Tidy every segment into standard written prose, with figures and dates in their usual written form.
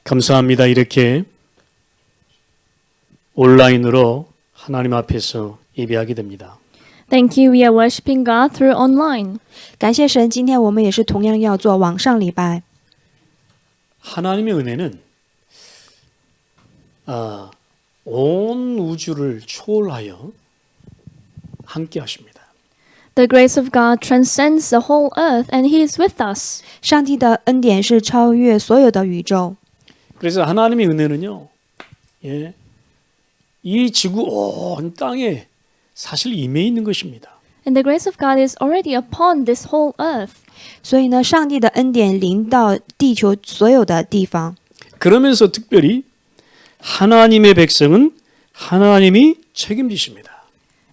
감사합니다. 이렇게 온라인으로 하나님 앞에서 예배하게 됩니다. Thank you. We are worshiping God through online. 感谢神，今天我们也是同样要做网上礼拜。 하나님의 은혜는 온 우주를 초월하여 함께 하십니다. The grace of God transcends the whole earth, and He is with us. 上帝的恩典是超越所有的宇宙， 그래서 하나님의 은혜는요, 이 지구 온 땅에 사실 임해 있는 것입니다. And the grace of God is already upon this whole earth. 所以呢，上帝的恩典临到地球所有的地方。 그러면서 특별히 하나님의 백성은 하나님이 책임지십니다.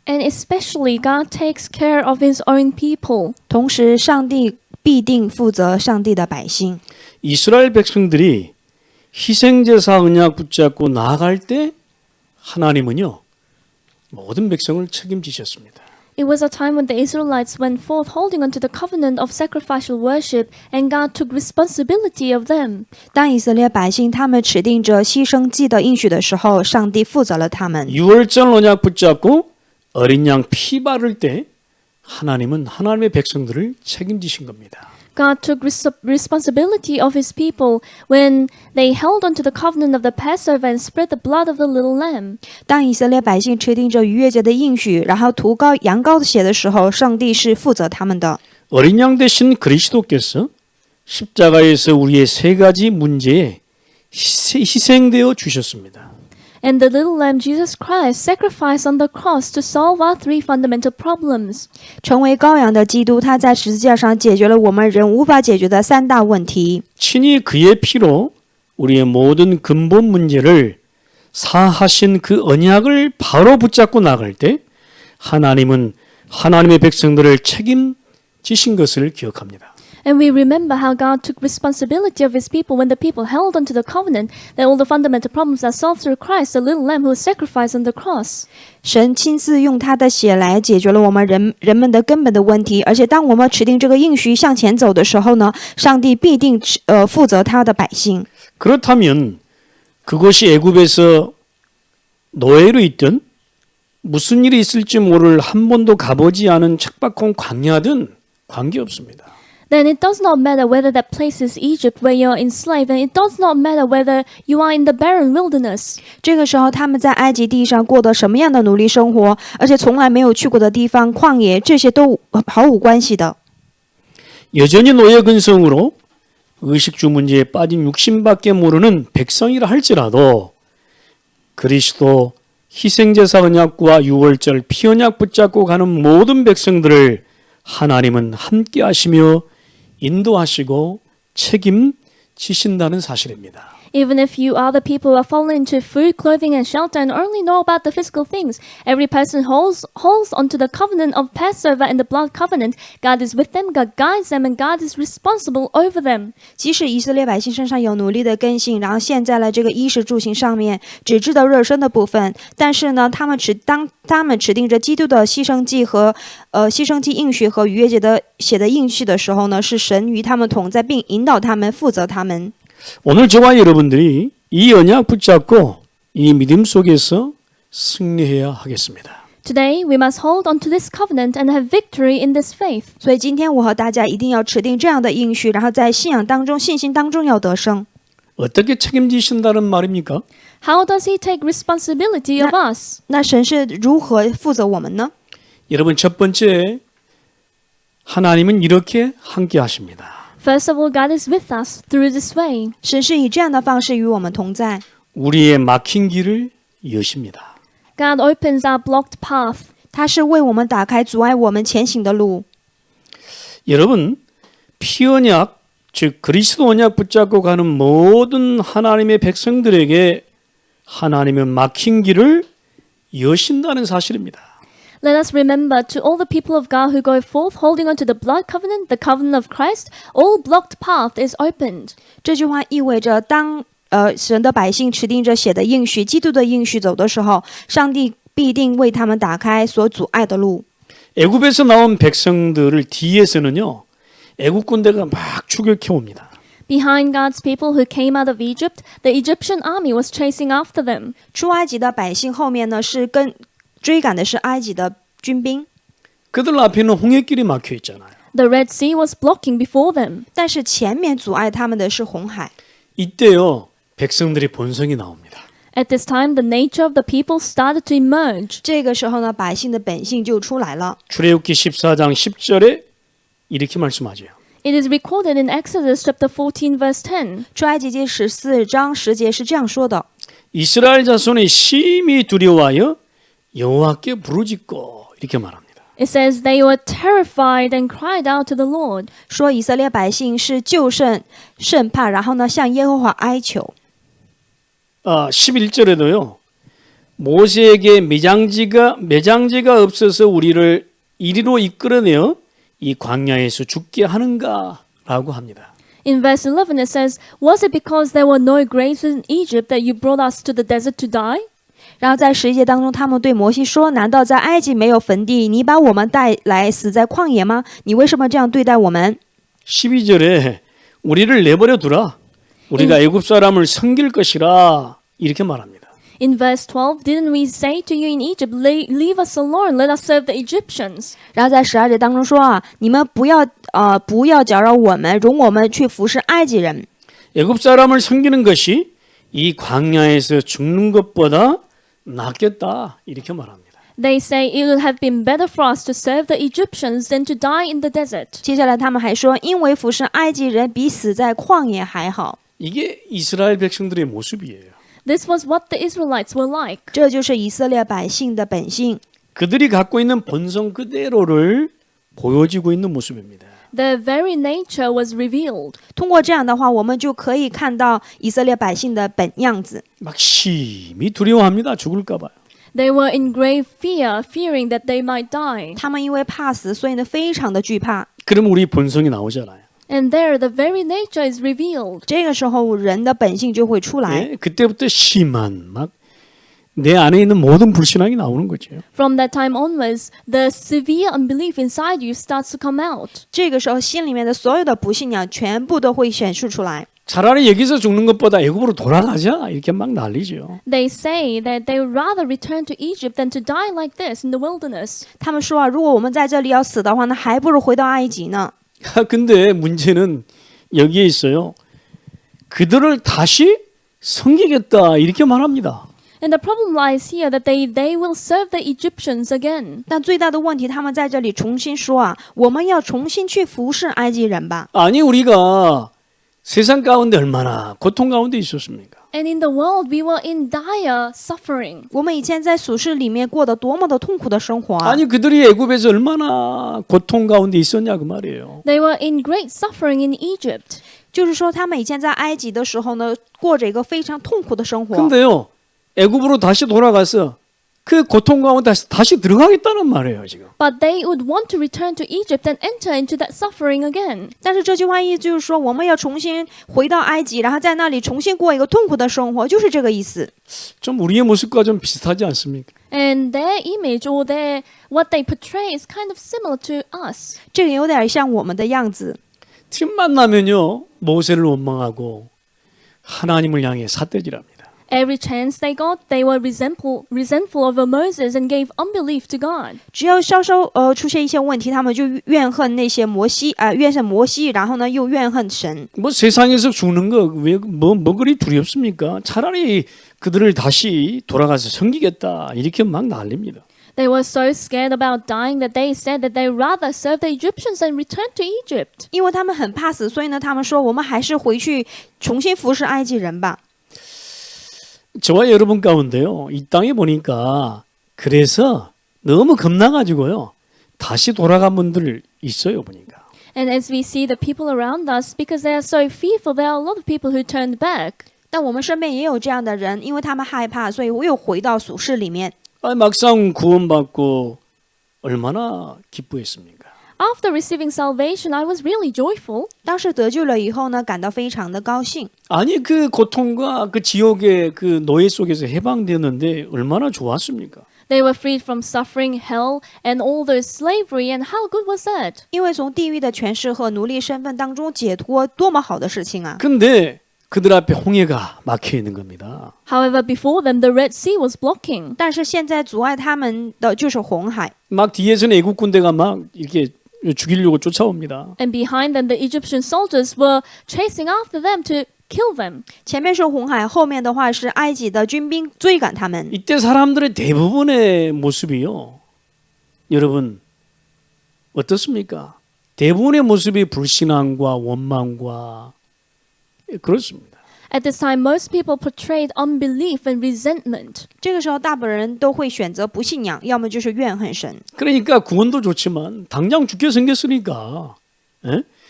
And especially, God takes care of His own people. 同时，上帝必定负责上帝的百姓。 이스라엘 백성들이 희생제사 언약 붙잡고 나아갈 때 하나님은요, 모든 백성을 책임지셨습니다. It was a time when the Israelites went forth holding on to the covenant of sacrificial worship, and God took responsibility of them. 当以色列百姓他们持定着牺牲祭的应许的时候，上帝负责了他们。 유월절 언약 붙잡고 어린 양 피 바를 때 하나님은 하나님의 백성들을 책임지신 겁니다. God took responsibility of His people when they held on to the covenant of the Passover and spread the blood of the little lamb. 当以色列百姓持定着逾越节的应许，然后涂膏羊羔的血的时候，上帝是负责他们的。 어린 양 대신 그리스도께서 십자가에서 우리의 세 가지 문제에 희생되어 주셨습니다. And the little lamb Jesus Christ sacrificed on the cross to solve our three fundamental problems. 成为羔羊的基督，他在十字架上解决了我们人无法解决的三大问题。 친히 그의 피로 우리의 모든 근본 문제를 사하신 그 언약을 바로 붙잡고 나갈 때 하나님은 하나님의 백성들을 책임지신 것을 기억합니다. And we remember how God took responsibility of His people when the people held onto the covenant, that all the fundamental problems are solved through Christ, the little lamb who was sacrificed on the cross. 神亲自用他的血来解决了我们人们的根本的问题，而且当我们持定这个应许向前走的时候呢，上帝必定负责他的百姓。 그렇다면 그것이 애굽에서 노예로 있든 무슨 일이 있을지 모를 한 번도 가보지 않은 척박한 광야든 관계없습니다. Then it does not matter whether that place is Egypt where you're enslaved, and it does not matter whether you are in the barren wilderness. 这个时候他们在埃及地上过的什么样的奴隶生活，而且从来没有去过的地方旷野，这些都毫无关系的。 여전히 노예 근성으로 의식주 문제에 빠진 육신밖에 모르는 백성이라 할지라도 그리스도 희생제사 언약과 유월절 피언약 붙잡고 가는 모든 백성들을 하나님은 함께 하시며 인도하시고 책임지신다는 사실입니다. Even if you are the people who are fallen into food, clothing, and shelter and only know about the physical things, every person holds onto the covenant of Passover and the blood covenant. God is with them, God guides them, and God is responsible over them. 即使以色列百姓身上有奴隶的根性，然后陷在了这个衣食住行上面，只知道热身的部分，但是呢，当他们持定着基督的牺牲祭和牺牲祭应许和逾越节的血的应许的时候呢，是神与他们同在，并引导他们，负责他们。 오늘 저와 여러분들이 이 언약 붙잡고 이 믿음 속에서 승리해야 하겠습니다. Today, we must hold on to this covenant and have victory in this faith. 所以今天我和大家一定要持定这样的应许，然后在信仰当中、信心当中要得胜。 어떻게 책임지신다는 말입니까? How does He take responsibility of us? 那神是如何负责我们呢？ 여러분 첫 번째 하나님은 이렇게 함께 하십니다. First of all, God is with us through this way. 神是以这样的方式与我们同在， 우리의 막힌 길을 여십니다. God opens our blocked path. 他是为我们打开阻碍我们前行的路。 여러분 피언약 즉 그리스도 언약 붙잡고 가는 모든 하나님의 백성들에게 하나님은 막힌 길을 여신다는 사실입니다. Let us remember, to all the people of God who go forth holding on to the blood covenant, the covenant of Christ, all blocked path is opened. 这句话意味着当神的百姓持定着血的应许、基督的应许走的时候，上帝必定为他们打开所阻碍的路。 애굽에서 나온 백성들을 뒤에서는요 애국 군대가 막 추격해 옵니다. Behind God's people who came out of Egypt, the Egyptian army was chasing after them. 出埃及的百姓后面呢追赶的是埃及的军兵， 그들 앞에는 홍해길이 막혀 있잖아요. The Red Sea was blocking before them. 但是前面阻碍他们的是红海。 이때요 백성들의 본성이 나옵니다. At this time, the nature of the people started to emerge. 这个时候呢，百姓的本性就出来了。 출애굽기 14장 10절에 이렇게 말씀하죠. It is recorded in Exodus chapter 14 verse 10. 出埃及记14章10节是这样说的： 이스라엘 자손이 심히 두려워하여 여호와께 부르짖고 이렇게 말합니다. It says they were terrified and cried out to the Lord. 说以色列百姓是就甚怕，然后呢向耶和华哀求。 11절에도요. 모세에게 매장지가 없어서 우리를 이리로 이끌어내어 이 광야에서 죽게 하는가라고 합니다. In verse 11 it says, Was it because there were no graves in Egypt that you brought us to the desert to die? 然后在11节当中，他们对摩西说：“难道在埃及没有坟地？你把我们带来死在旷野吗？你为什么这样对待我们？” 12절에 우리를 내버려 두라. 우리가 애굽 사람을 섬길 것이라 이렇게 말합니다. In verse 12, didn't we say to you in Egypt, leave us alone, let us serve the Egyptians? 然后在12节当中说啊，你们不要搅扰我们，容我们去服侍埃及人。 애굽 사람을 섬기는 것이 이 광야에서 죽는 것보다 낫겠다 이렇게 말합니다. They say it would have been better for us to serve the Egyptians than to die in the desert. 接下来他们还说，因为服侍埃及人比死在旷野还好。 이게 이스라엘 백성들의 모습이에요. This was what the Israelites were like. 这就是以色列百姓的本性， 그들이 갖고 있는 본성 그대로를 보여지고 있는 모습입니다. Their very nature was revealed. 通过这样的话，我们就可以看到以色列百姓的本样子。 막 심히 두려워합니다. 죽을까 봐요. They were in grave fear, fearing that they might die. 他们因为怕死，所以呢非常的惧怕。 그럼 우리 본성이 나오잖아요. And there, the very nature is revealed. 这个时候，人的本性就会出来。 예, 그때부터 심한 막 내 안에 있는 모든 불신앙이 나오는 거죠. From that time onwards, the severe unbelief inside you starts to come out. 这个时候，心里面的所有的不信仰全部都会显示出来。 차라리 여기서 죽는 것보다 애굽으로 돌아가자 이렇게 막 난리죠. They say that they would rather return to Egypt than to die like this in the wilderness. 他们说啊，如果我们在这里要死的话，那还不如回到埃及呢。 근데 문제는 여기에 있어요. 그들을 다시 섬기겠다 이렇게 말합니다. And the problem lies here that they will serve the Egyptians again. 但最大的问题，他们在这里重新说啊，我们要重新去服侍埃及人吧。 아니 우리가 세상 가운데 얼마나 고통 가운데 있었습니까? And in the world, we were in dire suffering. 我们以前在俗世里面过得多么的痛苦的生活啊！ 아니 그들이 애굽에서 얼마나 고통 가운데 있었냐 그 말이에요. They were in great suffering in Egypt. 就是说，他们以前在埃及的时候呢，过着一个非常痛苦的生活。 근데요 애굽으로 다시 돌아가서 그 고통 가운데 다시 들어가겠다는 말이에요 지금. But they would want to return to Egypt and enter into that suffering again. 但是这句话意思就是说，我们要重新回到埃及，然后在那里重新过一个痛苦的生活，就是这个意思。 좀 우리의 모습과 좀 비슷하지 않습니까? And their image or what they portray is kind of similar to us. 这个有点像我们的样子。 틈만 나면요 모세를 원망하고 하나님을 향해 삿대질합니다. Every chance they got, they were resentful of Moses and gave unbelief to God. 只要稍稍出现一些问题，他们就怨恨那些怨恨摩西，然后呢又怨恨神。 뭐 세상에서 죽는 거 왜 뭐 그리 두렵습니까? 차라리 그들을 다시 돌아가서 섬기겠다 이렇게 막 난립니다. They were so scared about dying that they said that they rather serve the Egyptians and return to Egypt. 因为他们很怕死，所以呢，他们说我们还是回去重新服侍埃及人吧。 저와 여러분 가운데요 이 땅에 보니까 그래서 너무 겁나가지고요 다시 돌아간 분들 있어요 보니까. And as we see the people around us, because they are so fearful, there are a lot of people who turned back. 但我们身边也有这样的人，因为他们害怕，所以又回到俗世里面。 막상 구원받고 얼마나 기뻐했습니까? After receiving salvation, I was really joyful. 当时得救了以后呢，感到非常的高兴。 아니 그 고통과 그 지옥의 그 노예 속에서 해방되었는데 얼마나 좋았습니까? They were freed from suffering, hell, and all their slavery, and how good was that? 因为从地狱的权势和奴隶身份当中解脱，多么好的事情啊！ 근데 그들 앞에 홍해가 막혀 있는 겁니다. However, before them, the Red Sea was blocking. 但是现在阻碍他们的就是红海， 막 뒤에서는 애국 군대가 막 이렇게 죽이려고 쫓아옵니다. And behind them, the Egyptian soldiers were chasing after them to kill them. 前面是红海，后面的话是埃及的军兵追赶他们。 이때 사람들의 대부분의 모습이요. 여러분 어떻습니까? 대부분의 모습이 불신앙과 원망과 그렇습니다. At this time, most people portrayed unbelief and resentment. 这个时候，大部分人都会选择不信仰，要么就是怨恨神。 그러니까 구원도 좋지만 당장 죽게 생겼으니까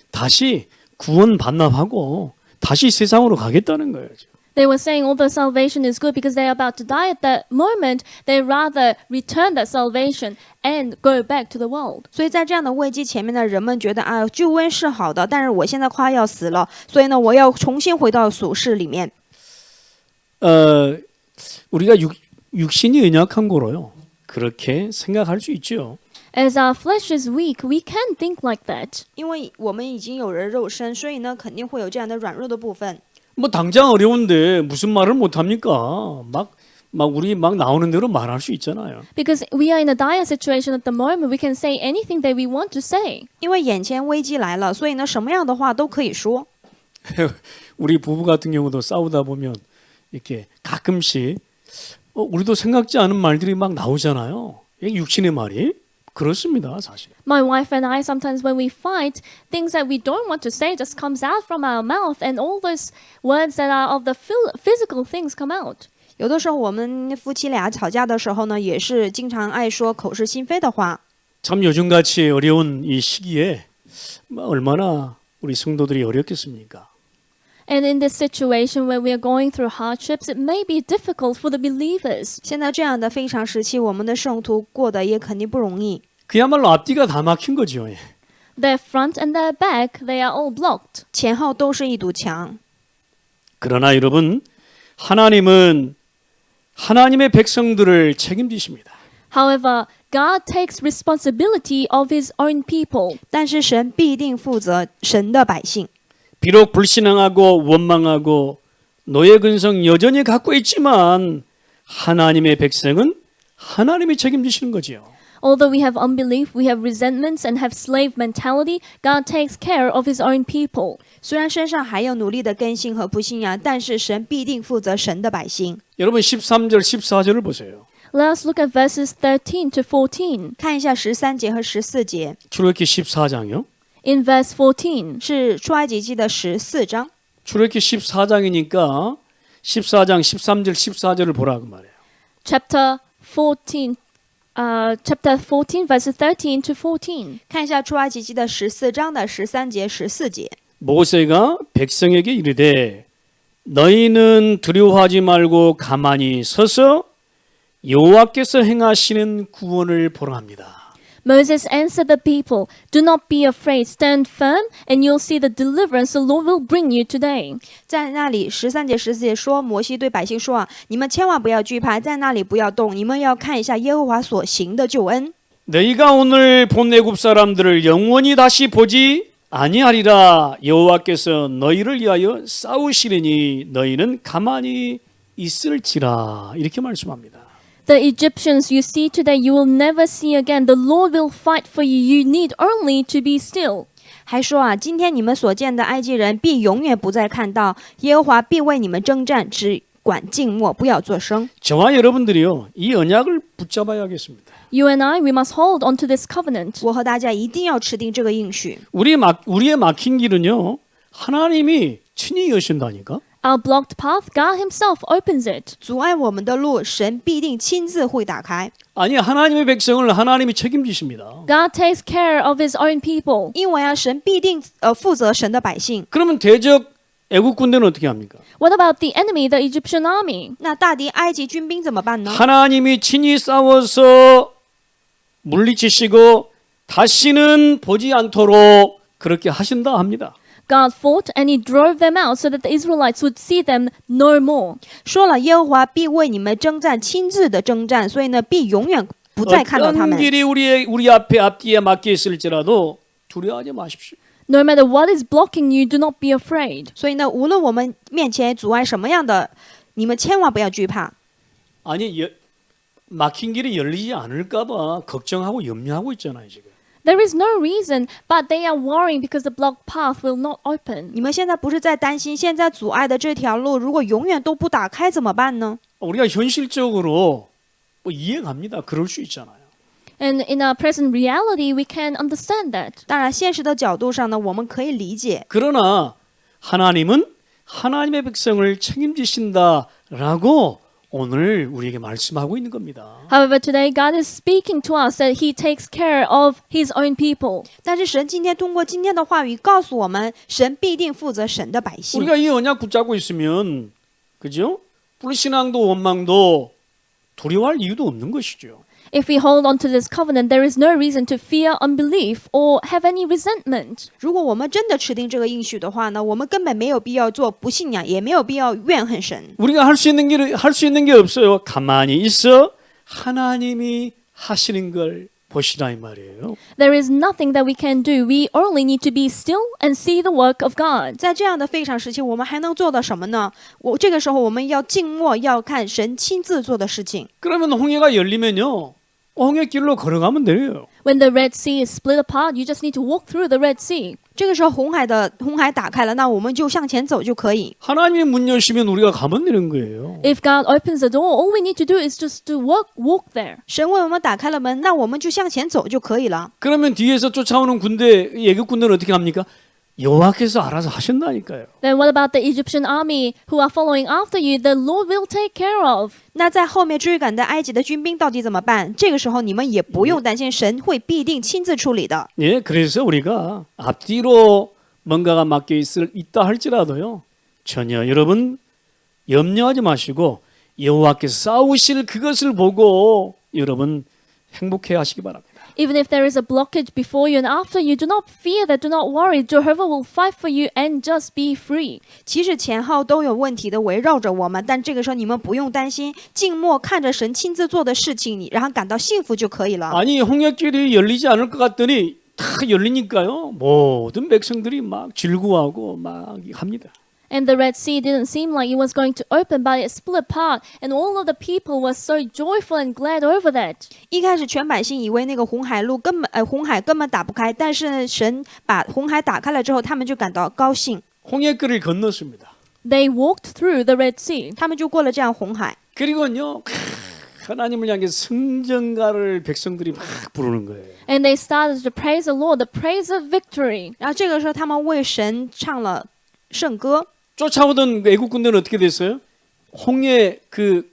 다시 구원 반납하고 다시 세상으로 가겠다는 거예요. They were saying although salvation is good because they are about to die at that moment, they rather return that salvation and go back to the world. 所以在这样的危机前面呢，人们觉得啊，救恩是好的，但是我现在快要死了，所以呢，我要重新回到俗世里面。 우리가 육신이 연약한 거로요. 그렇게 생각할 수 있죠. As our flesh is weak, we can think like that. 因为我们已经有人肉身，所以呢，肯定会有这样的软弱的部分。 뭐 당장 어려운데 무슨 말을 못 합니까? 막 우리 막 나오는 대로 말할 수 있잖아요. Because we are in a dire situation at the moment, we can say anything that we want to say. 因为眼前危机来了，所以呢，什么样的话都可以说。 우리 부부 같은 경우도 싸우다 보면 이렇게 가끔씩 우리도 생각지 않은 말들이 막 나오잖아요. 이게 육신의 말이 그렇습니다, 사실. My wife and I, sometimes when we fight, things that we don't want to say just comes out from our mouth, and all those words that are of the physical things come out. 有的时候我们夫妻俩吵架的时候呢，也是经常爱说口是心非的话。 참 요즘같이 어려운 이 시기에 얼마나 우리 성도들이 어렵겠습니까? And in this situation where we are going through hardships, it may be difficult for the believers. 现在这样的非常时期，我们的圣徒过得也肯定不容易。 그야말로 앞뒤가 다 막힌 거죠. Their front and their back, they are all blocked. 前后都是一堵墙。 그러나 여러분, 하나님은 하나님의 백성들을 책임지십니다. However, God takes responsibility of his own people. 但是神必定负责神的百姓。 비록 불신앙하고 원망하고 노예 근성 여전히 갖고 있지만 하나님의 백성은 하나님이 책임지시는 거지요. Although we have unbelief, we have resentments, and have slave mentality, God takes care of his own people. 虽然身上还有奴隶的根性和不信仰，但是神必定负责神的百姓。 여러분 13절 14절을 보세요. Let us look at verses 13 to 14. 看一下13节和14节， 출애굽기 14장이요. In verse 14, 是出埃及记的14章。 출애굽기 14장이니까 14장 13절 14절을 보라고 말해요. chapter 14, verses 13 to 14. 看一下出埃及记的14章的13节、14节。 모세가 백성에게 이르되 너희는 두려워하지 말고 가만히 서서 여호와께서 행하시는 구원을 보라 합니다. Moses answered the people, "Do not be afraid, stand firm, and you'll see the deliverance the Lord will bring you today." 在那里13节、14节说，摩西对百姓说啊，你们千万不要惧怕，在那里不要动，你们要看一下耶和华所行的救恩。 너희가 오늘 본 애굽 사람들을 영원히 다시 보지 아니하리라. 여호와께서 너희를 위하여 싸우시리니 너희는 가만히 있을지라. 이렇게 말씀합니다. The Egyptians you see today, you will never see again. The Lord will fight for you. You need only to be still. 还说啊，今天你们所见的埃及人必永远不再看到，耶和华必为你们征战，只管静默，不要作声。 저와 여러분들이요, 이 언약을 붙잡아야겠습니다. You and I, we must hold on to this covenant. 我和大家一定要持定这个应许。 우리의 막힌 길은요, 하나님이 친히 여신다니까. Our blocked path, God himself opens it. 阻碍我们的路，神必定亲自会打开， 아니, 하나님의 백성을 하나님이 책임지십니다. God takes care of his own people. 因为啊，神必定负责神的百姓。 그러면 대적 애국 군대는 어떻게 합니까? What about the enemy, the Egyptian army? 那大敌埃及军兵怎么办呢？ 하나님이 친히 싸워서 물리치시고 다시는 보지 않도록 그렇게 하신다 합니다. God fought and he drove them out so that the Israelites would see them no more. 说了，耶和华必为你们征战，亲自的征战，所以呢，必永远不再看到他 어떤 们。 길이 우리 앞뒤에 막혀 있을지라도 두려워하지 마십시오. No matter what is blocking you, do not be afraid. 所以呢，无论我们面前阻碍什么样的，你们千万不要惧怕。 아니 막힌 길이 열리지 않을까봐 걱정하고 염려하고 있잖아요 지금. There is no reason, but they are worrying because the blocked path will not open. 你们现在不是在担心，现在阻碍的这条路，如果永远都不打开怎么办呢？ 우리가 현실적으로 뭐 이해합니다. 그럴 수 있잖아요. And in our present reality, we can understand that. 当然，现实的角度上呢，我们可以理解。 그러나 하나님은 하나님의 백성을 책임지신다라고 오늘 우리에게 말씀하고 있는 겁니다. However, today God is speaking to us that He takes care of His own people. 但是神今天通过今天的话语告诉我们，神必定负责神的百姓。 우리가 이 언약 붙잡고 있으면 그죠? 불신앙도 원망도 두려워할 이유도 없는 것이죠. If we hold on to this covenant, there is no reason to fear unbelief or have any resentment. 如果我们真的持定这个应许的话呢，我们根本没有必要做不信仰，也没有必要怨恨神。 우리가 할 수 있는 게 없어요. 가만히 있어 하나님이 하시는 걸 보시라 이 말이에요. There is nothing that we can do. We only need to be still and see the work of God. 在这样的非常时期，我们还能做到什么呢？这个时候我们要静默，要看神亲自做的事情。 그러면 홍해가 열리면요. 홍해길로 걸어가면 돼요. When the Red Sea is split apart, you just need to walk through the Red Sea. 这个时候红海打开了，那我们就向前走就可以。 하나님이 문 여시면 우리가 가면 되는 거예요. If God opens the door, all we need to do is just to walk there. 神为我们打开了门，那我们就向前走就可以了。 그러면 뒤에서 쫓아오는 군대, 애국 군대는 어떻게 합니까? 여호와께서 알아서 하신다니까요. Then what about the Egyptian army who are following after you? The Lord will take care of. 那在后面追赶的埃及的军兵到底怎么办？这个时候你们也不用担心，神会必定亲自处理的。 예, 그래서 우리가 앞뒤로 뭔가가 막혀 있다 할지라도요. 전혀 여러분 염려하지 마시고 여호와께서 싸우실 그것을 보고 여러분 행복해 하시기 바랍니다. Even if there is a blockage before you and after you, do not fear that, do not worry. Jehovah will fight for you and just be free. 其实前后都有问题的围绕着我们，但这个时候你们不用担心，静默看着神亲自做的事情，然后感到幸福就可以了。 아니 홍해길이 열리지 않을 것 같더니 다 열리니까요. 모든 백성들이 막 즐거워하고 막 합니다. And the Red Sea didn't seem like it was going to open, but it split apart, and all of the people were so joyful and glad over that. 一开始全百姓以为那个红海根本打不开，但是神把红海打开了之后，他们就感到高兴， 홍해길을 건넜습니다. They walked through the Red Sea. 他们就过了这样红海。 그리고요 하나님을 향해 승전가를 백성들이 막 부르는 거예요. And they started to praise the Lord, the praise of victory. 然后这个时候他们为神唱了圣歌。 쫓아오던 애국 군대는 어떻게 됐어요? 홍해 그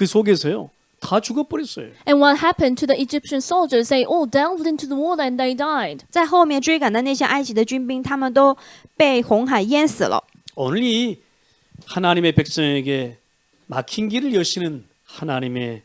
속에서요 다 죽어버렸어요. And what happened to the Egyptian soldiers? They all delved into the water and they died. 在后面追赶的那些埃及的军兵，他们都被红海淹死了。 오늘 이 하나님의 백성에게 막힌 길을 여시는 하나님의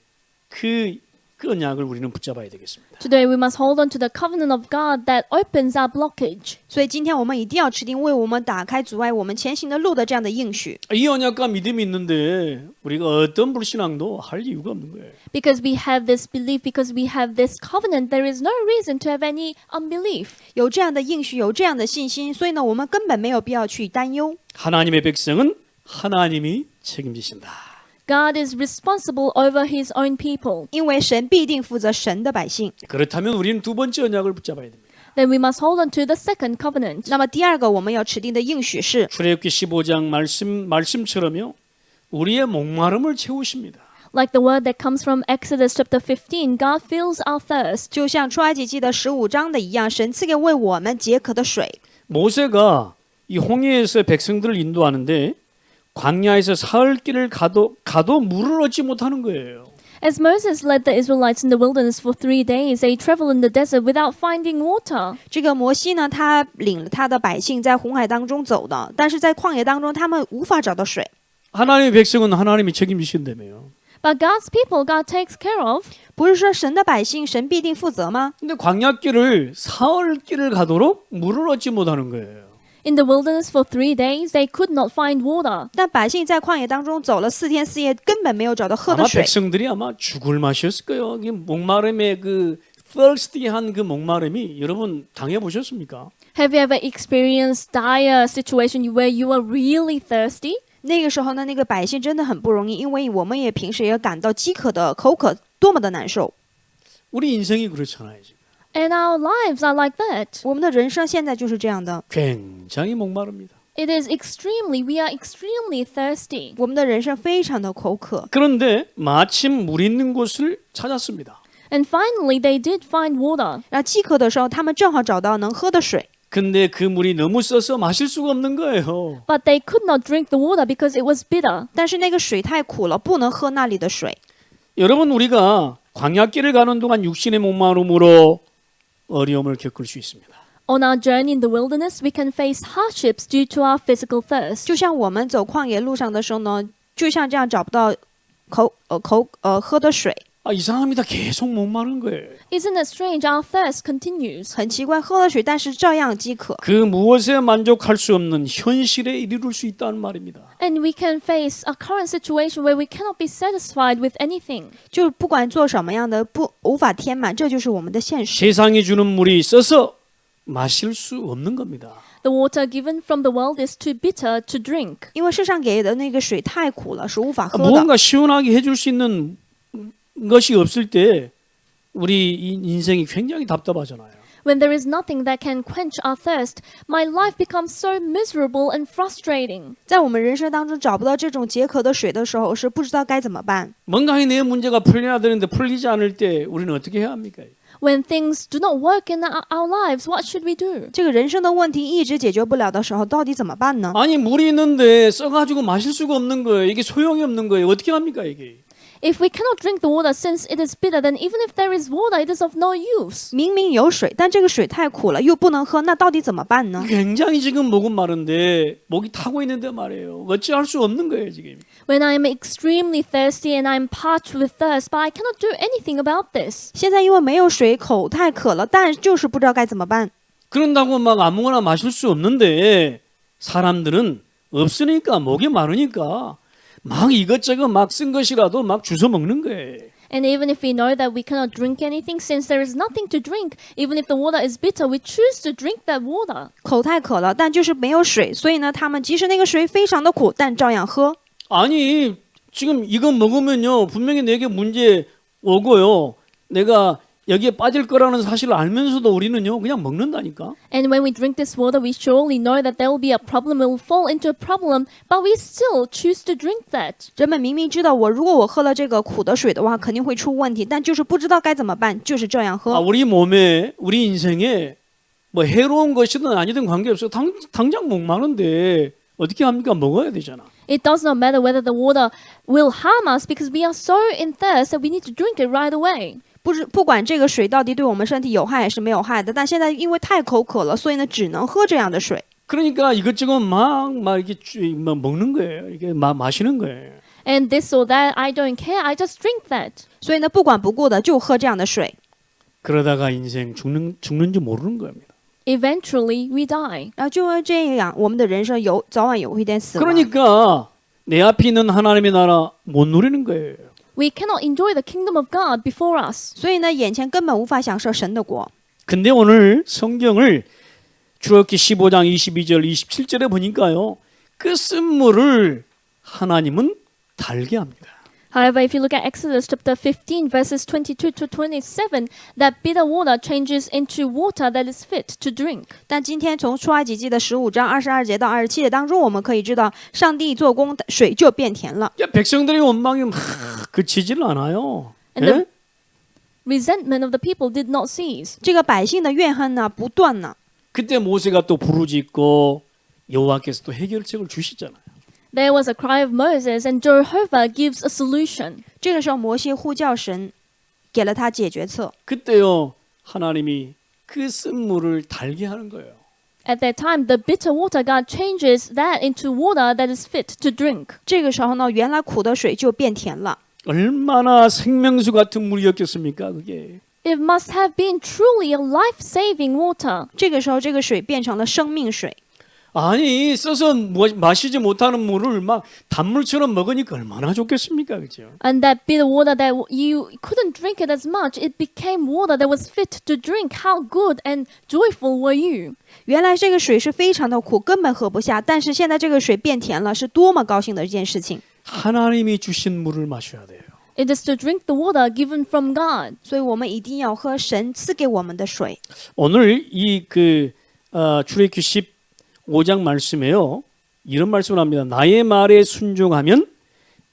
그 언약을 우리는 붙잡아야 되겠습니다. Today we must hold on to the covenant of God that opens our blockage. 所以今天我们一定要持定为我们打开阻碍我们前行的路的这样的应许。 이 언약과 믿음이 있는데 우리가 어떤 불신앙도 할 이유가 없는 거예요. Because we have this belief, because we have this covenant, there is no reason to have any unbelief. 有这样的应许，有这样的信心，所以呢，我们根本没有必要去担忧。 하나님의 백성은 하나님이 책임지신다. God is responsible over His own people. 因为神必定负责神的百姓。 그렇다면 우리는 두 번째 언약을 붙잡아야 됩니다. Then we must hold on to the second covenant. 那么第二个我们要持定的应许是， 출애굽기 15장 말씀처럼요. 우리의 목마름을 채우십니다. Like the word that comes from Exodus chapter 15, God fills our thirst. 就像出埃及记的15章的一样，神赐给为我们解渴的水。 모세가 이 홍해에서 백성들을 인도하는데 광야에서 사흘 길을 가도 물을 얻지 못하는 거예요. As Moses led the Israelites in the wilderness for 3 days, they traveled in the desert without finding water. 这个摩西呢，他领了他的百姓在红海当中走的，但是在旷野当中，他们无法找到水。 하나님의 백성은 하나님이 책임지신다며요. But God's people, God takes care of. 不是说神的百姓，神必定负责吗？ 근데 광야길을 사흘길을 가도록 물을 얻지 못하는 거예요. In the wilderness for 3 days, they could not find water. 但百姓在旷野当中走了4天4夜，根本没有找到喝 아마 的水。 백성들이 아마 죽을 맛이었을 거예요. 이게 목마름의 그 thirsty한 그 목마름이 여러분 당해 보셨습니까? Have you ever experienced dire situation where you are really thirsty? 那个时候呢，那个百姓真的很不容易，因为我们也平时也感到饥渴的口渴多么的难受。 우리 인생이 그렇잖아요. 지금. And our lives are like that. 我们的人生现在就是这样的， 굉장히 목마릅니다. It is we are extremely thirsty. 我们的人生非常的口渴。 그런데 마침 물 있는 곳을 찾았습니다. And finally, they did find water. 然后饥渴的时候，他们正好找到能喝的水， 근데 그 물이 너무 써서 마실 수가 없는 거예요. But they could not drink the water because it was bitter. 但是那个水太苦了，不能喝那里的水。 여러분 우리가 광야길을 가는 동안 육신의 목마름으로 어려움을 겪을 수 있습니다. On our journey in the wilderness, we can face hardships due to our physical thirst. 就像我们走旷野路上的时候呢，就像这样找不到喝的水， 이상합니다. 계속 목마른 거예요. Isn't it strange? Our thirst continues. 很奇怪，喝了水但是照样饥渴。 그 무엇에 만족할 수 없는 현실에 이르를 수 있다는 말입니다. And we can face a current situation where we cannot be satisfied with anything. 就不管做什么样的无法填满，这就是我们的现实。 세상이 주는 물이 써서 마실 수 없는 겁니다. The water given from the world is too bitter to drink. 因为世上给的那个水太苦了，是无法喝的。 무언가 시원하게 해줄 수 있는 것이 없을 때 우리 인생이 굉장히 답답하잖아요. When there is nothing that can quench our thirst, my life becomes so miserable and frustrating. 在我们人生当中找不到这种解渴的水的时候，是不知道该怎么办。 뭔가 내 문제가 풀려야 되는데 풀리지 않을 때 우리는 어떻게 해야 합니까? When things do not work in our lives, what should we do? 这个人生的问题一直解决不了的时候，到底怎么办呢？ 아니 물이 있는데 써가지고 마실 수가 없는 거예요. 이게 소용이 없는 거예요. 어떻게 합니까 이게? If we cannot drink the water since it is bitter, then even if there is water, it is of no use. 明明有水，但这个水太苦了，又不能喝，那到底怎么办呢？ 굉장히 지금 목은 마른데 목이 타고 있는데 말이에요. 어찌할 수 없는 거예요 지금. When I am extremely thirsty and I am parched with thirst, but I cannot do anything about this. 现在因为没有水，口太渴了，但就是不知道该怎么办。 그런다고 막 아무거나 마실 수 없는데 사람들은 없으니까 목이 마르니까 막 이것저것 막 쓴 것이라도 막 주워 먹는 거예요. And even if we know that we cannot drink anything, since there is nothing to drink, even if the water is bitter, we choose to drink that water. 口太渴了，但就是没有水，所以呢，他们即使那个水非常的苦，但照样喝。 아니 지금 이거 먹으면요 분명히 내게 문제 오고요. 내가 여기에 빠질 거라는 사실을 알면서도 우리는요 그냥 먹는다니까. And when we drink this water, we surely know that there will be a problem, we will fall into a problem, but we still choose to drink that. 人们明明知道如果我喝了这个苦的水的话，肯定会出问题，但就是不知道该怎么办，就是这样喝。 우리 몸에 우리 인생에 뭐 해로운 것이든 아니든 관계없어. 당장 목마른데 어떻게 합니까? 먹어야 되잖아. It does not matter whether the water will harm us because we are so in thirst that we need to drink it right away. 不管这个水到底对我们身体有害还是没有害的，但现在因为太口渴了，所以呢，只能喝这样的水。 그러니까 이것저것 막 이렇게 막 먹는 거예요. 이게 마시는 거예요. And this or that, I don't care, I just drink that. 所以呢，不管不顾的就喝这样的水。 그러다가 인생 죽는 줄 모르는 겁니다. Eventually, we die. 然后就会这样，我们的人生早晚有一天死亡。 그러니까 내 앞에 있는 하나님의 나라 못 누리는 거예요. We cannot enjoy the kingdom of God before us. 所以呢，眼前根本无法享受神的国。 근데 오늘 성경을 출애굽기 15장 22절 27절에 보니까요. 그 쓴물을 하나님은 달게 합니다. However, if you look at Exodus chapter 15, verses 22 to 27, that bitter water changes into water that is fit to drink. 但今天从出埃及记的15章22节到27节当中，我们可以知道，上帝做工，水就变甜了。 백성들의 원망이 막 그치질 않아요. And the resentment of the people did not cease. 这个百姓的怨恨呢，不断呢。 그때 모세가 또 부르짖고 여호와께서 또 해결책을 주시잖아요. There was a cry of Moses, and Jehovah gives a solution. 这个时候，摩西呼叫神，给了他解决策。 그때요 하나님이 그 쓴물을 달게 하는 거예요. At that time, the bitter water, God changes that into water that is fit to drink. 这个时候呢，原来苦的水就变甜了。 얼마나 생명수 같은 물이었겠습니까? 그게. It must have been truly a life-saving water. 这个时候，这个水变成了生命水。 아니 써서 마시지 못하는 물을 막 단물처럼 먹으니까 얼마나 좋겠습니까, 그렇죠? And that bitter water that you couldn't drink it as much, it became water that was fit to drink. How good and joyful were you? 原来这个水是非常的苦，根本喝不下。但是现在这个水变甜了，是多么高兴的一件事情！ 하나님이 주신 물을 마셔야 돼요. It is to drink the water given from God. 所以我们一定要喝神赐给我们的水。 오늘 이 출애굽기 15장 말씀에요. 이런 말씀을 합니다. 나의 말에 순종하면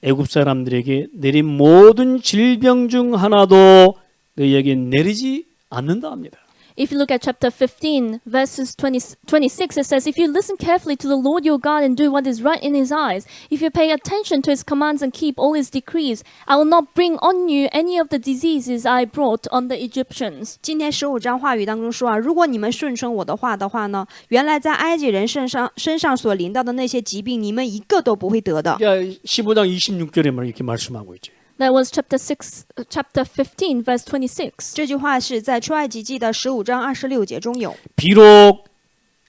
애굽 사람들에게 내린 모든 질병 중 하나도 너희에게 내리지 않는다 합니다. If you look at chapter 15, verses 26, it says, If you listen carefully to the Lord your God and do what is right in his eyes, if you pay attention to his commands and keep all his decrees, I will not bring on you any of the diseases I brought on the Egyptians. 今天15章话语当中说啊，如果你们顺从我的话呢，原来在埃及人身上所临到的那些疾病，你们一个都不会得的。 15장 26절에 이렇게 말씀하고 있죠. That was chapter 15, verse 26. 这句话是在出埃及记的15章26节中有。 비록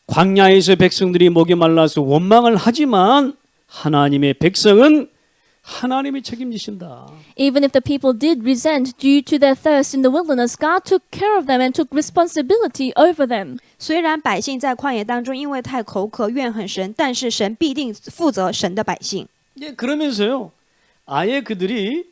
광야에서 백성들이 목이 말라서 원망을 하지만 하나님의 백성은 하나님이 책임지신다. Even if the people did resent due to their thirst in the wilderness, God took care of them and took responsibility over them. 虽然百姓在旷野当中因为太口渴怨恨神，但是神必定负责神的百姓。 예, 그러면서요. 아예 그들이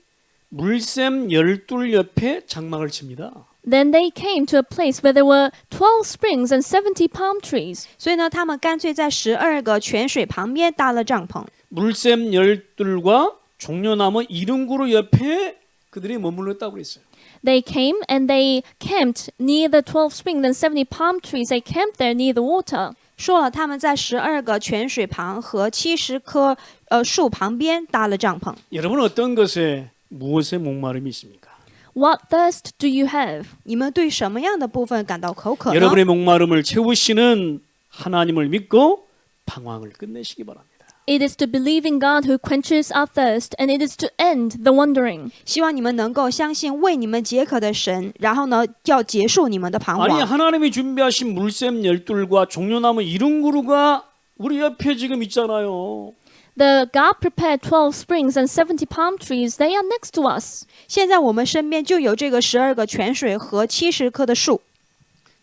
물샘 12 옆에 장막을 칩니다. Then they came to a place where there were 12 springs and 70 palm trees. 所以呢，他们干脆在12个泉水旁边搭了帐篷。 물샘 12과 종려나무 70그루 옆에 그들이 머물렀다고 그랬어요. They came and they camped near the 12 springs and 70 palm trees. They camped there near the water. 说了，他们在12个泉水旁和70棵树旁边搭了帐篷。 여러분 어떤 것에 무엇에 목마름이 있습니까? What thirst do you have? 你们对什么样的部分感到口渴呢？ 여러분의 목마름을 채우시는 하나님을 믿고 방황을 끝내시기 바랍니다. It is to believe in God who quenches our thirst, and it is to end the wandering. 希望你们能够相信为你们解渴的神，然后呢，要结束你们的彷 아니 徨。 하나님이 준비하신 물샘 12과 종려나무 70그루가 우리 옆에 지금 있잖아요. The God prepared 12 springs and 70 palm trees. They are next to us. 现在我们身边就有这个12个泉水和70棵的树。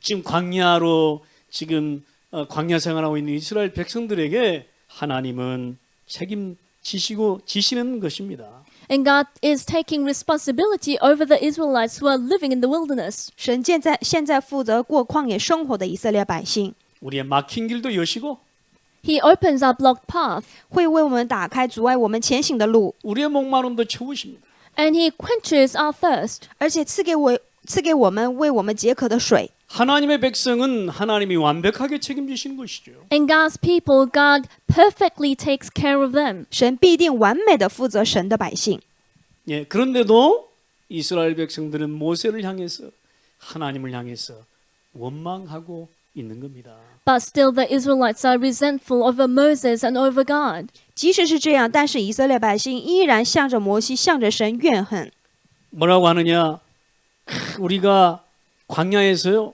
지금 광야로 지금 광야 생활하고 있는 이스라엘 백성들에게 하나님은 지시는 것입니다. And God is taking responsibility over the Israelites who are living in the wilderness. 神现在负责过旷野生活的以色列百姓， 우리의 막힌 길도 여시고 He opens our blocked path, 会为我们打开阻碍我们前行的路， 우리의 목마름도 채우십니다. and He quenches our thirst. 而且赐给我们为我们解渴的水。 하나님의 백성은 하나님이 완벽하게 책임지시는 것이죠. And God's people, God perfectly takes care of them. 神必定完美的负责神的百姓。 예, 그런데도 이스라엘 백성들은 모세를 향해서 하나님을 향해서 원망하고 있는 겁니다. But still the Israelites are resentful over Moses and over God. 即使是这样，但是以色列百姓依然向着摩西、向着神怨恨。 뭐라고 하느냐? 우리가 광야에서요.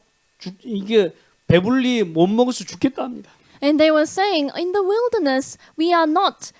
이게 배불리 못 먹어서 죽겠다 합니다. And they were saying, in the wilderness, we are not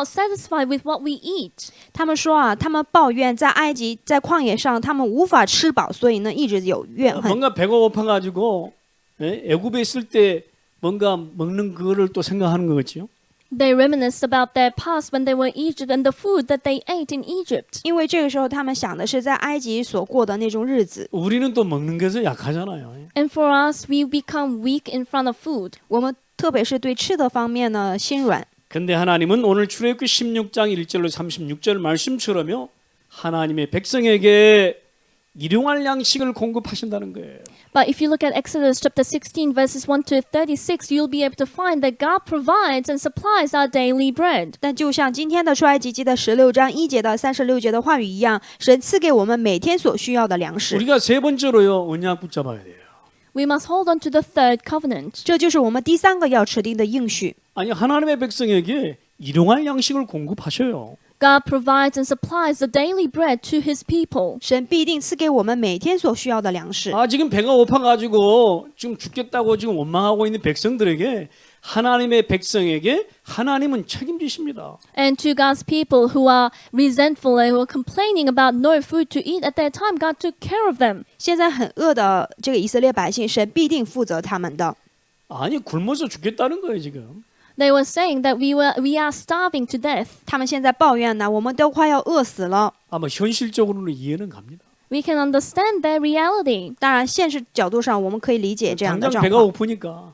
satisfied with what we eat. 他们说啊，他们抱怨在埃及在旷野上，他们无法吃饱，所以呢一直有怨恨。 뭔가 배가 고파가지고 애굽에 있을 때 뭔가 먹는 그거를 또 생각하는 거겠죠. They reminisced about their past when they were in Egypt and the food that they ate in Egypt. 因为这个时候他们想的是在埃及所过的那种日子。 우리는 또 먹는 것에 약하잖아요. And for us, we become weak in front of food. 我们特别是对吃的方面呢心软。 근데 하나님은 오늘 출애굽기 16장 1절로 36절 말씀처럼요. 하나님의 백성에게 일용할 양식을 공급하신다는 거예요. But if you look at Exodus chapter 16 verses 1 to 36, you'll be able to find that God provides and supplies our daily bread. 但就像今天的出埃及记的16章1节到36节的话语一样，神赐给我们每天所需要的粮食。 우리가 세 번째로요. 언약 붙잡아야 돼요. We must hold on to the third covenant. 这就是我们第3个要持定的应许。 아니 하나님의 백성에게 일용할 양식을 공급하셔요. God provides and supplies the daily bread to His people. 神必定赐给我们每天所需要的粮食。 지금 배가 고파가지고 지금 죽겠다고 지금 원망하고 있는 백성들에게 하나님의 백성에게 하나님은 책임지십니다. And to God's people who are resentful and who are complaining about no food to eat at that time, God took care of them. 现在很饿的这个以色列百姓，神必定负责他们的。 아니 굶어서 죽겠다는 거예요 지금. They were saying that we are starving to death. 他们现在抱怨呢，我们都快要饿死了。 아마 현실적으로는 이해는 갑니다. We can understand their reality 当然，现实角度上我们可以理解这样的 당장 状 배가 况， 고프니까.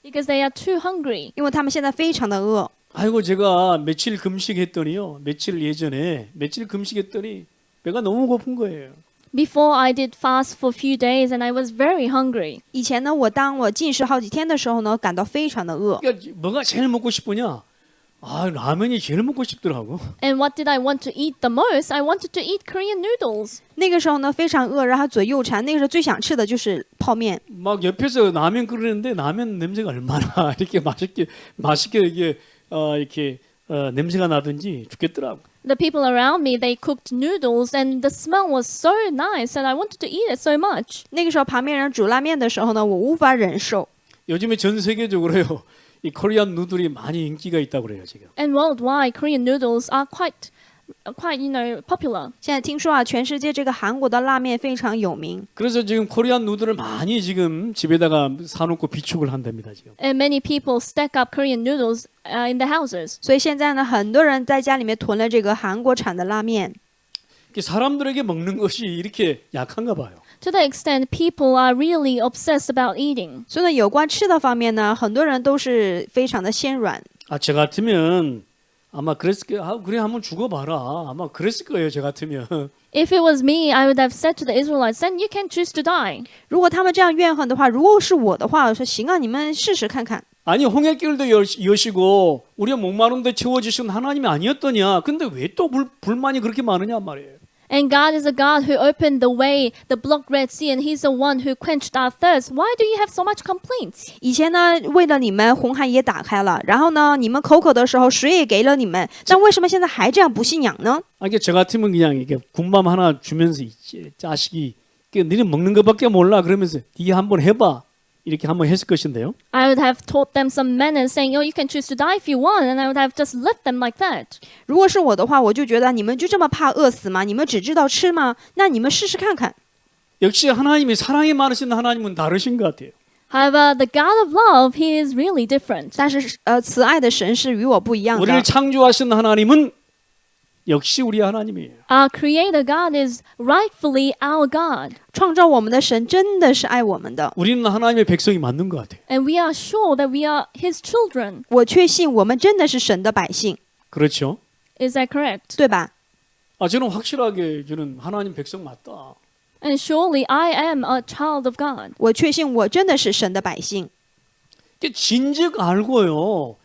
because they are too hungry. 因为他们现在非常的饿。 아이고 제가 며칠 금식했더니요. 며칠 금식했더니 배가 너무 고픈 거예요. Before I did fast for a few days and I was very hungry. 以前呢，当我禁食好几天的时候呢，感到非常的饿。 그러니까 뭐가 제일 먹고 싶으냐? 라면이 제일 먹고 싶더라고. And what did I want to eat the most? I wanted to eat Korean noodles. 那个时候呢，非常饿，然后嘴又馋，那个时候最想吃的就是泡面。 막 옆에서 라면 끓이는데 라면 냄새가 얼마나 이렇게 맛있게 이렇게 냄새가 나든지 죽겠더라고. The people around me, they cooked noodles and the smell was so nice and I wanted to eat it so much. 那个时候旁边人煮拉面的时候呢，我无法忍受。 요즘에 전 세계적으로요. 이 코리안 누들이 많이 인기가 있다고 그래요, 지금. And worldwide, Korean noodles are quite popular. 现在听说啊，全世界这个韩国的拉面非常有名， 그래서 지금 코리안 누들을 많이 지금 집에다가 사놓고 비축을 한답니다, 지금. And many people stack up Korean noodles in the houses. 所以现在呢，很多人在家里面囤了这个韩国产的拉面。 사람들에게 먹는 것이 이렇게 약한가 봐요. To the extent people are really obsessed about eating. 所以呢，有关吃的方面呢，很多人都是非常的心软。 저 같으면 아마 그래 한번 죽어봐라. 아마 그랬을 거예요, 저 같으면. If it was me, I would have said to the Israelites, then you can choose to die. 如果他们这样怨恨的话，如果是我的话，我说行啊，你们试试看看。 아니 홍해길도 여시고 우리가 목마른데 채워주신 하나님이 아니었더냐. 근데 왜 또 불만이 그렇게 많으냐 말이에요. And God is a God who opened the way, the blocked Red Sea, and He's the one who quenched our thirst. Why do you have so much complaints? 以前呢，为了你们红海也打开了，然后呢，你们口渴的时候水也给了你们，但为什么现在还这样不信仰呢？ 이게 저 같으면 그냥 이게 군밤 하나 주면서 자식이 너는 먹는 것밖에 몰라 그러면서 네가 한번 해봐 이렇게 한번 했을 것인데요. I would have taught them some manners, saying, "Oh, you can choose to die if you want," and I would have just left them like that. 如果是我的话，我就觉得你们就这么怕饿死吗？你们只知道吃吗？那你们试试看看。 역시 하나님이 사랑이 많으신 하나님은 다르신 것 같아요. However, the God of love, He is really different. 但是慈爱的神是与我不一样 우리를 的。 창조하신 하나님은 역시 우리 하나님이에요. Our Creator God is rightfully our God, 创造我们的神真的是爱我们的， 우리는 하나님의 백성이 맞는 것 같아요. and we are sure that we are His children. 我确信我们真的是神的百姓， 그렇죠? Is that correct? 对吧？ 저는 확실하게 저는 하나님 백성 맞다. And surely I am a child of God. 我确信我真的是神的百姓。 진즉 알고요.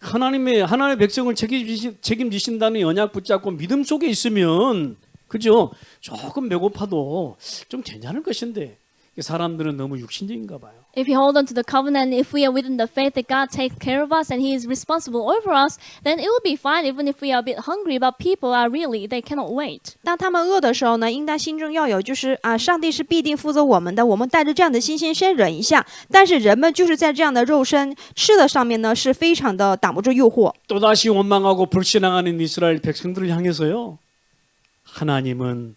하나님의 백성을 책임지신다는 언약 붙잡고 믿음 속에 있으면 그죠? 조금 배고파도 좀 괜찮을 것인데 사람들은 너무 육신적인가 봐요. If we hold on to the covenant, if we are within the faith that God takes care of us and He is responsible over us, then it will be fine even if we are a bit hungry, but people are really, they cannot wait. 当他们饿的时候呢，应当心中要有就是上帝是必定负责我们的，我们带着这样的信心先忍一下。但是人们就是在这样的肉身吃的上面呢，是非常的挡不住诱惑。 또다시 원망하고 불신앙하는 이스라엘 백성들을 향해서요. 하나님은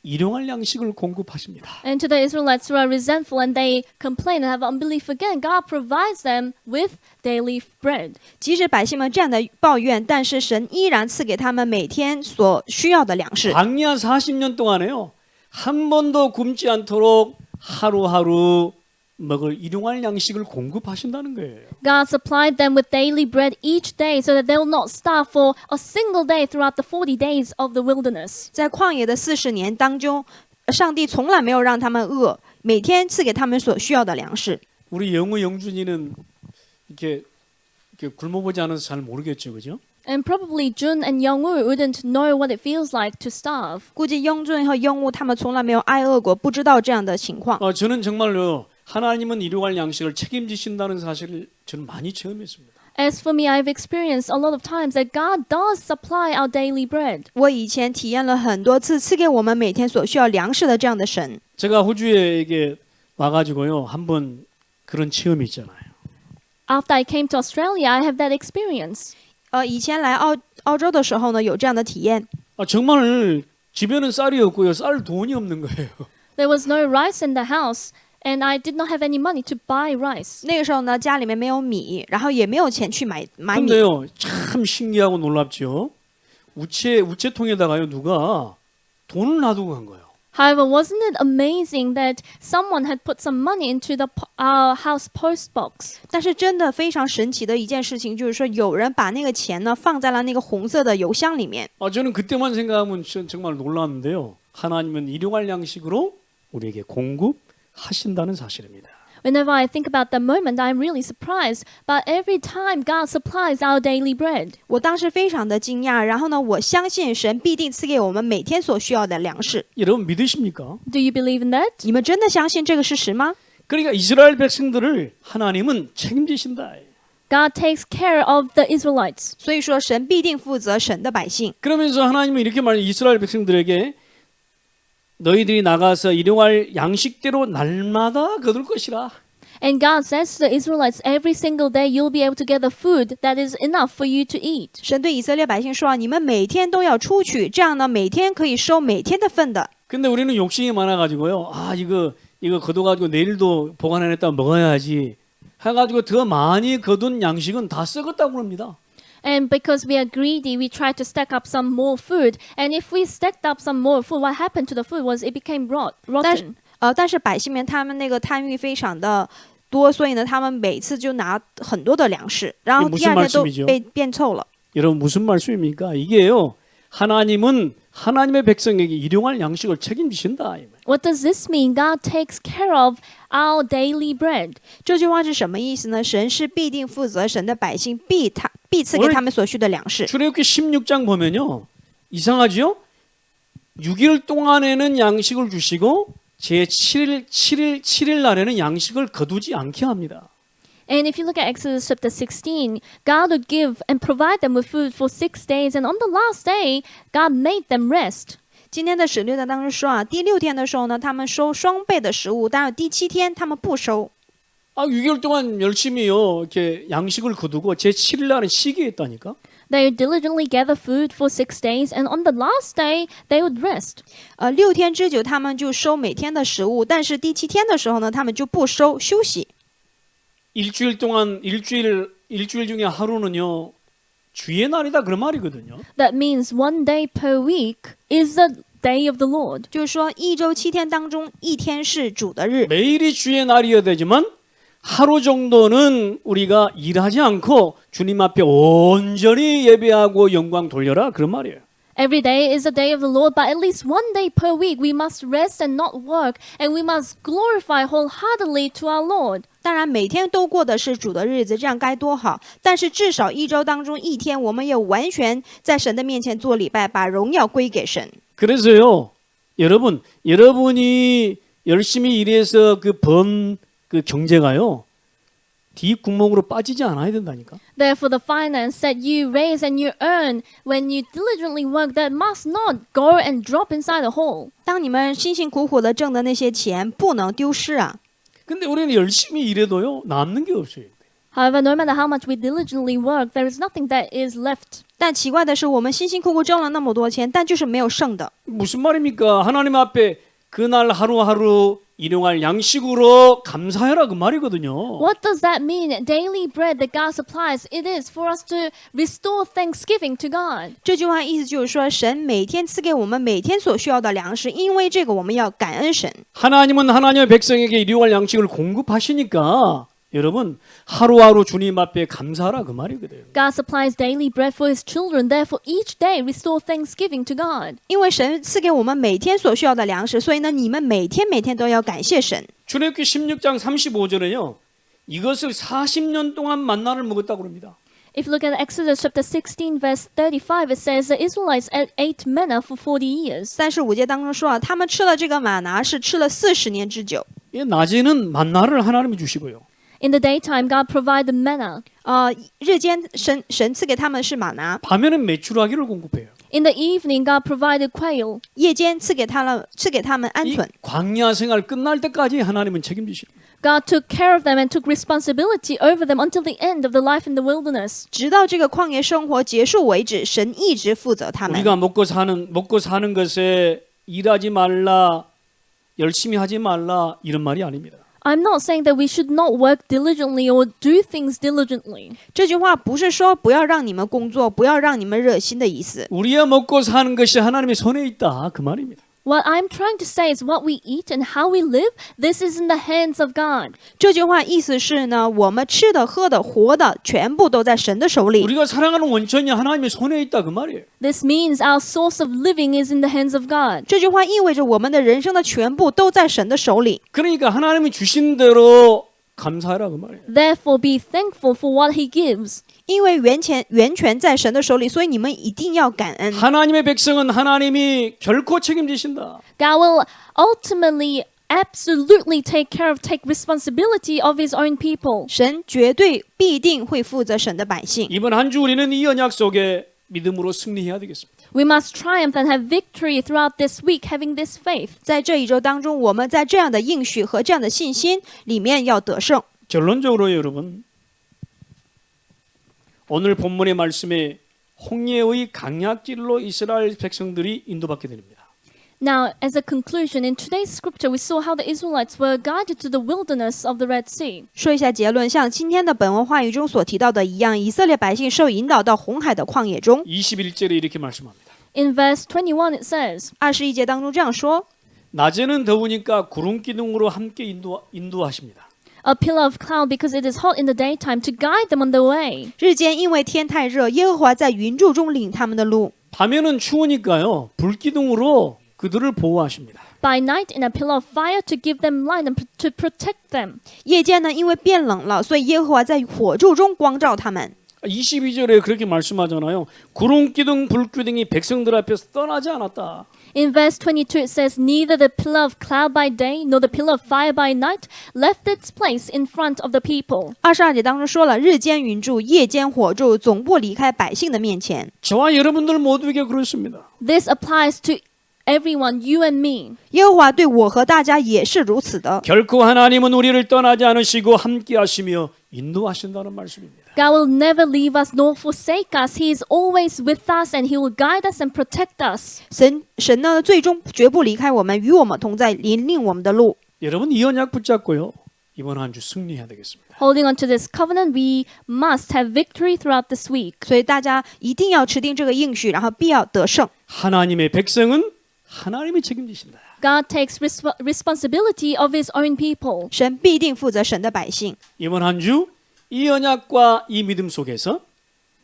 일용할 양식을 공급하십니다. And to the Israelites who are resentful and they complain and have unbelief again, God provides them with daily bread. 即使百姓们这样的抱怨，但是神依然赐给他们每天所需要的粮食。 광야 40년 동안에요. 한 번도 굶지 않도록 하루하루 먹을 일용할 양식을 공급하신다는 거예요. God supplied them with daily bread each day so that they will not starve for a single day throughout the 40 days of the wilderness. 在旷野的40年当中，上帝从来没有让他们饿，每天赐给他们所需要的粮食。 우리 영우 영준이는 이렇게 굶어보지 않아서 잘 모르겠죠, 그죠? And probably Jun and Youngwoo wouldn't know what it feels like to starve. 估计雍俊和雍武他们从来没有挨饿过，不知道这样的情况。 저는 정말로 하나님은 일용할 양식을 책임지신다는 사실을 저는 많이 체험했습니다. As for me, I've experienced a lot of times that God does supply our daily bread. 我以前体验了很多次赐给我们每天所需要粮食的这样的神。 제가 호주에 이게 와가지고요 한번 그런 체험이 있잖아요. After I came to Australia, I have that experience. 以前来澳洲的时候呢，有这样的体验。 정말 집에는 쌀이 없고요, 쌀 돈이 없는 거예요. There was no rice in the house, and I did not have any money to buy rice. 那个时候呢，家里面没有米，然后也没有钱去买米。 근데요 참 신기하고 놀랍죠. 우체통에다가요 누가 돈을 놔두고 간 거예요. However, wasn't it amazing that someone had put some money into our house post box? 但是真的非常神奇的一件事情，就是说有人把那个钱呢放在了那个红色的邮箱里面。 저는 그때만 생각하면 정말 놀랐는데요. 하나님은 일용할 양식으로 우리에게 공급하신다는 사실입니다. Whenever I think about that moment, I'm really surprised. But every time God supplies our daily bread. 我当时非常的惊讶，然后呢，我相信神必定赐给我们每天所需要的粮食。 여러분 믿으십니까? Do you believe in that? 你们真的相信这个事实吗？ 그러니까 이스라엘 백성들을 하나님은 책임지신다. God takes care of the Israelites. 所以说，神必定负责神的百姓。 그러면서 하나님은 이렇게 말해요. 이스라엘 백성들에게 너희들이 나가서 일용할 양식대로 날마다 거둘 것이라. And God says to the Israelites, every single day you'll be able to get the food that is enough for you to eat. 神对以色列百姓说：“你们每天都要出去，这样呢，每天可以收每天的份的。” 근데 우리는 욕심이 많아가지고요. 이거 거둬가지고 내일도 보관해냈다 먹어야지. 해가지고 더 많이 거둔 양식은 다 썩었다고 합니다. And because we are greedy, we try to stack up some more food. And if we stacked up some more food, what happened to the food was it became rotten. 但是百姓们他们那个贪欲非常的多，所以呢，他们每次就拿很多的粮食，然后第二天都被变臭了。 여러분 무슨 말씀입니까? 이게요. 하나님은 하나님의 백성에게 일용할 양식을 책임지신다. What does this mean? God takes care of our daily bread. 这句话是什么意思呢？神是必定负责神的百姓必赐给他们所需的粮食。 출애굽기 16장 보면요. 이상하죠? 6일 동안에는 양식을 주시고 제 7일 날에는 양식을 거두지 않게 합니다. And if you look at Exodus chapter 16, God would give and provide them with food for 6 days. And on the last day, God made them rest. 今天的史律在当中说啊，第6天的时候呢，他们收双倍的食物，但是第7天他们不收。 6개월 동안 열심히요 이렇게 양식을 거두고 제 7일 날은 쉬게 했다니까. They would diligently gather food for 6 days, and on the last day, they would rest. 6天之久，他们就收每天的食物，但是第7天的时候呢，他们就不收，休息。 일주일 동안 일주일 중에 하루는요 주의 날이다 그런 말이거든요. That means 1 day per week is the day of the Lord. 就是说，一周7天当中，一天是主的日。 매일이 주의 날이어야 되지만 하루 정도는 우리가 일하지 않고 주님 앞에 온전히 예배하고 영광 돌려라 그런 말이에요. Every day is a day of the Lord, but at least 1 day per week we must rest and not work, and we must glorify wholeheartedly to our Lord. 当然，每天都过的是主的日子，这样该多好！但是至少一周当中一天，我们也完全在神的面前做礼拜，把荣耀归给神。 그래서요, 여러분이 열심히 일해서 그 경제가요 뒷구멍으로 빠지지 않아야 된다니까. Therefore, the finance that you raise and you earn when you diligently work, that must not go and drop inside the hole. 当你们辛辛苦苦的挣的那些钱，不能丢失啊！ 근데 우리는 열심히 일해도요 남는 게 없어요. However, no matter how much we diligently work, there is nothing that is left. 但奇怪的是，我们辛辛苦苦挣了那么多钱，但就是没有剩的。 무슨 말입니까? 하나님 앞에 그날 하루하루 일용할 양식으로 감사해라 그 말이거든요. What does that mean? Daily bread that God supplies, it is for us to restore thanksgiving to God. 这句话意思就是说，神每天赐给我们每天所需要的粮食，因为这个我们要感恩神。 하나님은 하나님의 백성에게 일용할 양식을 공급하시니까 여러분 하루하루 주님 앞에 감사하라 그 말이거든요. God supplies daily bread for His children. Therefore, each day restore thanksgiving to God. 因为神赐给我们每天所需要的粮食，所以呢，你们每天都要感谢神。 출애굽기 16장 35절에요. 이것을 40년 동안 만나를 먹었다고 합니다. If you look at Exodus chapter 16, verse 35, it says the Israelites ate manna for 40 years. 35节当中说啊，他们吃了这个玛拿是吃了40年之久。 낮에는 만나를 하나님이 주시고요. In the daytime, God provided manna. 日间神赐给他们是玛拿， 밤에는 메추라기를 공급해요. In the evening, God provided quail. 夜间赐给他们鹌이鹑。 광야 생활 끝날 때까지 하나님은 책임지시는 거예요. God took care of them and took responsibility over them until the end of the life in the wilderness. 直到这个旷野生活结束为止，神一直负责他们。 우리가 먹고 사는 것에 일하지 말라, 열심히 하지 말라 이런 말이 아닙니다. I'm not saying that we should not work diligently or do things diligently. 这句话不是说不要让你们工作，不要让你们热心的意思。 우리의 먹고 사는 것이 하나님의 손에 있다 그 말입니다. What I'm trying to say is what we eat and how we live, this is in the hands of God. 这句话意思是呢，我们吃的、喝的、活的，全部都在神的手里。 우리가 살아가는 원천이 하나님의 손에 있다 그 말이에요. This means our source of living is in the hands of God. 这句话意味着我们的人生的全部都在神的手里。 그러니까 하나님이 주신 대로 감사하라 그 말이에요. Therefore, be thankful for what He gives. 因为源权在神的手里，所以你们一定要感恩。 하나님의 백성은 하나님이 결코 책임지신다. God will ultimately, absolutely take responsibility of His own people. 神绝对必定会负责神的百姓。 이번 한 주 우리는 이 언약 속에 믿음으로 승리해야 되겠습니다. We must triumph and have victory throughout this week, having this faith. 在这一周当中，我们在这样的应许和这样的信心里面要得胜。 결론적으로 여러분 오늘 본문의 말씀에 홍해의 강약길로 이스라엘 백성들이 인도받게 됩니다. Now, as a conclusion, in today's scripture, we saw how the Israelites were guided to the wilderness of the Red Sea. 说一下结论，像今天的本文话语中所提到的一样，以色列百姓受引导到红海的旷野中。 21절에 이렇게 말씀합니다. In verse 21, it says, 21节当中这样说： 낮에는 더우니까 구름 기둥으로 함께 인도하십니다. a pillar of cloud because it is hot in the daytime to guide them on the way. 日间因为天太热，耶和华在云柱中领他们的路。 밤에는 추우니까요. 불기둥으로 그들을 보호하십니다. By night, in a pillar of fire to give them light and to protect them. 夜间呢，因为变冷了，所以耶和华在火柱中光照他们。 22절에 그렇게 말씀하잖아요. 구름 기둥 불기둥이 백성들 앞에서 떠나지 않았다. In verse 22, it says, neither the pillar of cloud by day nor the pillar of fire by night left its place in front of the people. 22节当中说了，日间云柱，夜间火柱，总不离开百姓的面前。 저와 여러분들 모두에게 그렇습니다. This applies to everyone, you and me. 耶和华对我和大家也是如此的。 결코 하나님은 우리를 떠나지 않으시고 함께 하시며 인도하신다는 말씀입니다. God will never leave us nor forsake us. He is always with us and He will guide us and protect us. 神呢，最终绝不离开我们，与我们同在，引领我们的路。 여러분 이 언약 붙잡고요. 이번 한 주 승리해야 되겠습니다. Holding on to this covenant, we must have victory throughout this week. 所以大家一定要持定这个应许，然后必要得胜。 하나님의 백성은 하나님이 책임지신다. God takes responsibility of His own people. 神必定负责神的百姓。 이번 한 주 이 언약과 이 믿음 속에서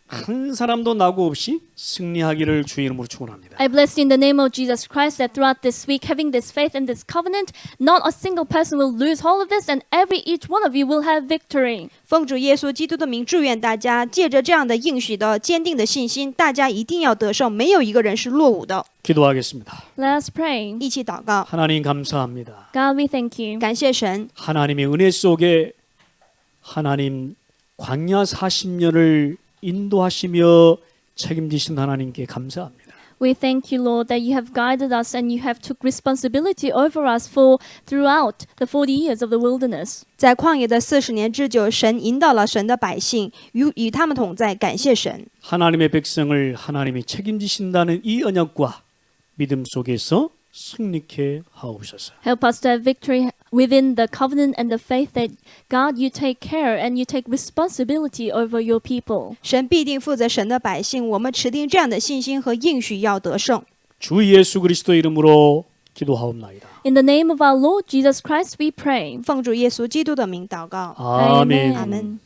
한 사람도 낙오 없이 승리하기를 주의 이름으로 축원합니다. I bless you in the name of Jesus Christ that throughout this week, having this faith and this covenant, not a single person will lose hold of this and each one of you will have victory. 奉主耶稣基督的名，祝愿大家借着这样的应许的坚定的信心，大家一定要得胜，没有一个人是落伍的。 기도하겠습니다. Let us pray. 一起祷告， 하나님 감사합니다. God, we thank you. 感谢神， 하나님의 은혜 속에 하나님 광야 40년을 인도하시며 책임지신 하나님께 감사합니다. We thank you, Lord, that you have guided us and you have took responsibility over us for throughout the 40 years of the wilderness. 在旷野的40年之久，神引导了神的百姓，与他们同在，感谢神。 하나님의 백성을 하나님이 책임지신다는 이 언약과 믿음 속에서 승리케 하옵소서. Help us to have victory within the covenant and the faith that, God, you take care and you take responsibility over your people. 神必定负责神的百姓，我们持定这样的信心和应许，要得胜。 주 예수 그리스도 이름으로 기도하옵나이다. In the name of our Lord Jesus Christ, we pray. 奉主耶稣基督的名祷告， 아멘. 아멘.